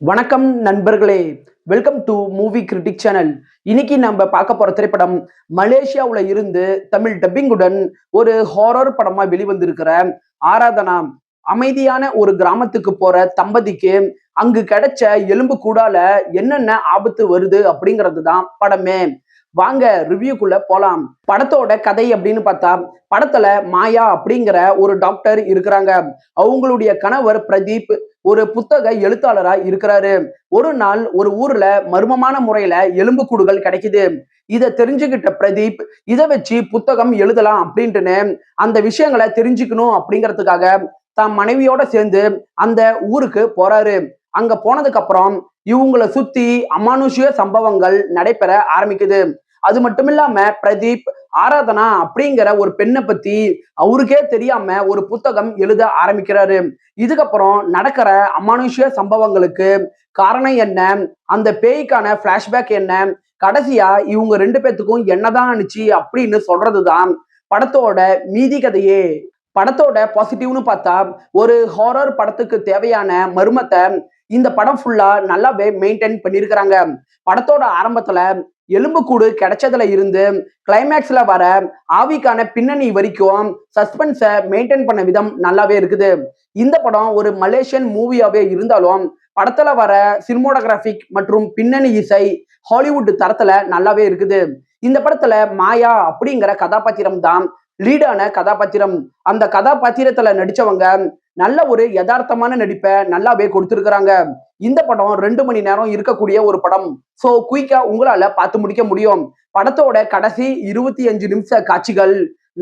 வணக்கம் நண்பர்களே, welcome to movie critic channel. இன்னைக்கு நம்ம பார்க்க போற திரைப்படம் மலேசியாவுல இருந்து தமிழ் டப்பிங்குடன் ஒரு ஹாரர் படமா வெளிவந்திருக்கிற ஆராதனா. அமைதியான ஒரு கிராமத்துக்கு போற தம்பதிக்கு அங்கு கிடைச்ச எலும்பு கூடால என்னென்ன ஆபத்து வருது அப்படிங்கிறது தான் படமே. வாங்க ரிவ்யூக்குள்ள போலாம். படத்தோட கதை அப்படின்னு பார்த்தா, படத்துல மாயா அப்படிங்கிற ஒரு டாக்டர் இருக்கிறாங்க. அவங்களுடைய கணவர் பிரதீப் ஒரு புத்தக எழுத்தாளரா இருக்கிறாரு. ஒரு நாள் ஒரு ஊர்ல மர்மமான முறையில எலும்புக்கூடுகள் கிடைக்குது. இத தெரிஞ்சுக்கிட்ட பிரதீப் இத வச்சு புத்தகம் எழுதலாம் அப்படின்ட்டுன்னு அந்த விஷயங்களை தெரிஞ்சுக்கணும் அப்படிங்கிறதுக்காக தன் மனைவியோட சேர்ந்து அந்த ஊருக்கு போறாரு. அங்க போனதுக்கு அப்புறம் இவங்களை சுத்தி அமானுஷ்ய சம்பவங்கள் நடைபெற ஆரம்பிக்குது. அது மட்டும் இல்லாம பிரதீப் ஆராதனா அப்படிங்கிற ஒரு பெண்ணை பத்தி அவருக்கே தெரியாம ஒரு புத்தகம் எழுத ஆரம்பிக்கிறாரு. இதுக்கப்புறம் நடக்கிற அமானுஷ்ய சம்பவங்களுக்கு காரணம் என்ன, அந்த பேய்க்கான பிளாஷ்பேக் என்ன, கடைசியா இவங்க ரெண்டு பேத்துக்கும் என்னதான் ஆனிச்சு அப்படின்னு சொல்றதுதான் படத்தோட மீதி கதையே. படத்தோட பாசிட்டிவ்னு பார்த்தா, ஒரு ஹாரர் படத்துக்கு தேவையான மர்மத்தை இந்த படம் ஃபுல்லா நல்லாவே மெயின்டைன் பண்ணியிருக்கிறாங்க. படத்தோட ஆரம்பத்துல எலும்புக்கூடு கிடைச்சதுல இருந்து கிளைமேக்ஸ்ல வர ஆவிக்கான பின்னணி வரைக்கும் சஸ்பென்ஸை மெயின்டைன் பண்ண விதம் நல்லாவே இருக்குது. இந்த படம் ஒரு மலேசியன் மூவியாவே இருந்தாலும் படத்துல வர சினிமோட்டோகிராபிக் மற்றும் பின்னணி இசை ஹாலிவுட் தரத்துல நல்லாவே இருக்குது. இந்த படத்துல மாயா அப்படிங்கிற கதாபாத்திரம் தான் லீடான கதாபாத்திரம். அந்த கதாபாத்திரத்துல நடிச்சவங்க நல்ல ஒரு யதார்த்தமான நடிப்பை நல்லாவே கொடுத்திருக்கிறாங்க. இந்த படம் 2 மணி நேரம் இருக்கக்கூடிய ஒரு படம். சோ குயிக்கா உங்களால பார்த்து முடிக்க முடியும். படத்தோட கடைசி 25 நிமிஷ காட்சிகள்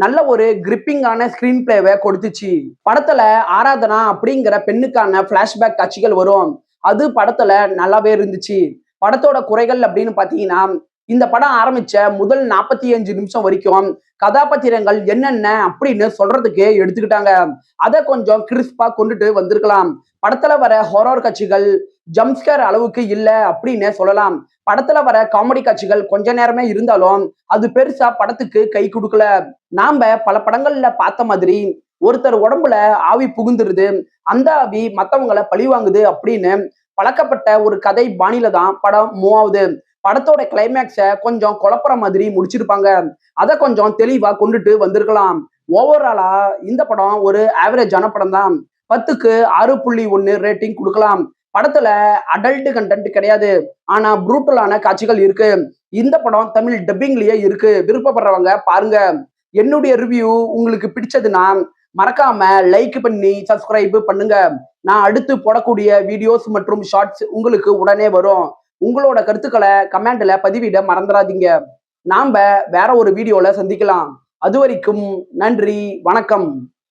நல்ல ஒரு கிரிப்பிங்கான ஸ்கிரீன் பிளேவை கொடுத்துச்சு. படத்துல ஆராதனா அப்படிங்கிற பெண்ணுக்கான பிளாஷ்பேக் காட்சிகள் வரும். அது படத்துல நல்லாவே இருந்துச்சு. படத்தோட குறைகள் அப்படின்னு பாத்தீங்கன்னா, இந்த படம் ஆரம்பிச்ச முதல் 45 நிமிஷம் வரைக்கும் கதாபாத்திரங்கள் என்னென்ன அப்படின்னு சொல்றதுக்கு எடுத்துக்கிட்டாங்க. அதை கொஞ்சம் கிறிஸ்பா கொண்டுட்டு வந்திருக்கலாம். படத்துல வர ஹாரர் காட்சிகள் ஜம்ஸ்கேர் அளவுக்கு இல்ல அப்படின்னு சொல்லலாம். படத்துல வர காமெடி காட்சிகள் கொஞ்ச நேரமே இருந்தாலும் அது பெருசா படத்துக்கு கை கொடுக்கல. நாம பல படங்கள்ல பார்த்த மாதிரி ஒருத்தர் உடம்புல ஆவி புகுந்துருது, அந்த ஆவி மத்தவங்களை பழி வாங்குது அப்படின்னு பழக்கப்பட்ட ஒரு கதை பாணியில தான் படம் மூவ் ஆகுது. படத்தோட கிளைமேக்ஸ கொஞ்சம் குழப்புற மாதிரி முடிச்சிருப்பாங்க. அதை கொஞ்சம் தெளிவா கொண்டுட்டு வந்திருக்கலாம். ஓவராலா இந்த படம் ஒரு ஆவரேஜான படம் தான். 10க்கு 6.1 ரேட்டிங் கொடுக்கலாம். படத்துல அடல்ட் கண்டென்ட் கிடையாது, ஆனா ப்ரூட்டலான காட்சிகள் இருக்கு. இந்த படம் தமிழ் டப்பிங்லயே இருக்கு. விருப்பப்படுறவங்க பாருங்க. என்னுடைய ரிவ்யூ உங்களுக்கு பிடிச்சதுன்னா மறக்காம லைக் பண்ணி சப்ஸ்கிரைப் பண்ணுங்க. நான் அடுத்து போடக்கூடிய வீடியோஸ் மற்றும் ஷார்ட்ஸ் உங்களுக்கு உடனே வரும். உங்களோட கருத்துக்களை கமெண்ட்ல பதிவிட மறந்துடாதீங்க. நாம வேற ஒரு வீடியோல சந்திக்கலாம். அது வரைக்கும் நன்றி, வணக்கம்.